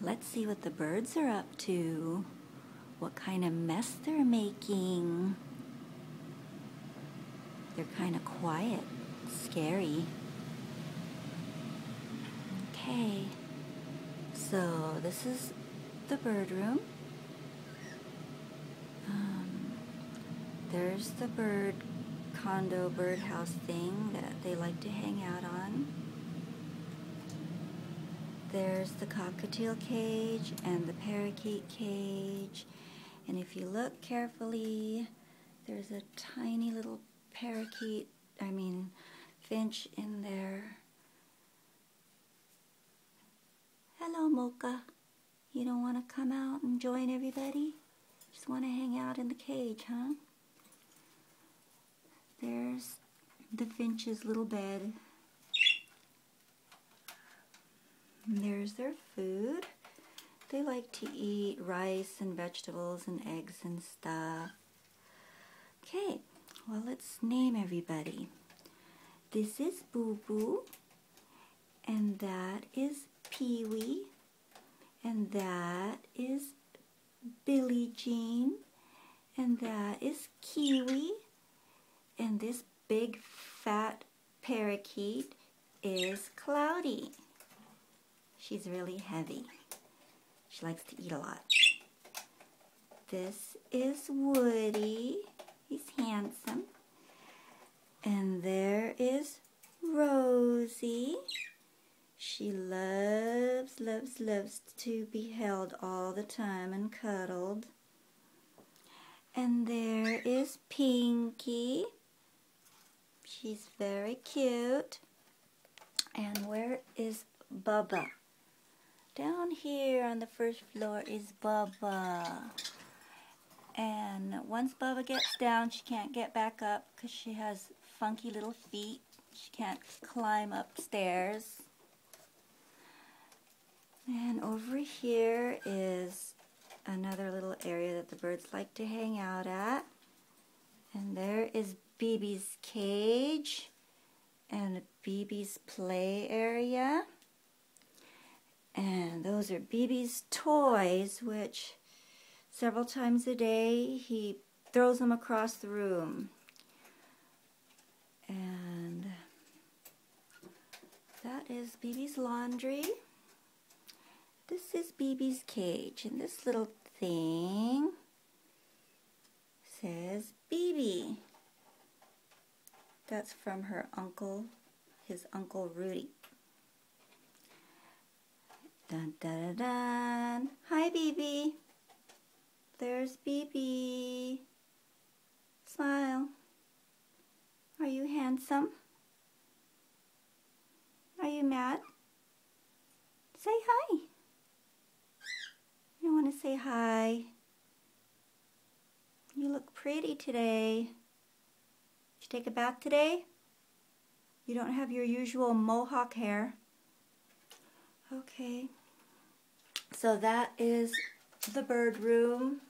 Let's see what the birds are up to. What kind of mess they're making. They're kind of quiet, scary. Okay, so this is the bird room. There's the birdhouse thing that they like to hang out on. There's the cockatiel cage and the parakeet cage. And if you look carefully, there's a tiny little finch in there. Hello, Mocha. You don't want to come out and join everybody? Just want to hang out in the cage, huh? There's the finch's little bed. There's their food. They like to eat rice and vegetables and eggs and stuff. Okay, well, let's name everybody. This is Boo Boo, and that is Pee-wee, and that is Billie Jean, and that is Kiwi, and this big fat parakeet is Cloudy. She's really heavy. She likes to eat a lot. This is Woody. He's handsome. And there is Rosie. She loves to be held all the time and cuddled. And there is Pinky. She's very cute. And where is Bubba? Down here on the first floor is Bubba. And once Bubba gets down, she can't get back up because she has funky little feet. She can't climb upstairs. And over here is another little area that the birds like to hang out at. And there is BB's cage and BB's play area. And those are BB's toys, which several times a day he throws them across the room. And that is BB's laundry. This is BB's cage, and this little thing says BB. That's from her uncle, his Uncle Rudy. Dun dun dun dun. Hi, BB. There's BB. Smile. Are you handsome? Are you mad? Say hi. You want to say hi? You look pretty today. Did you take a bath today? You don't have your usual mohawk hair. Okay. So that is the bird room.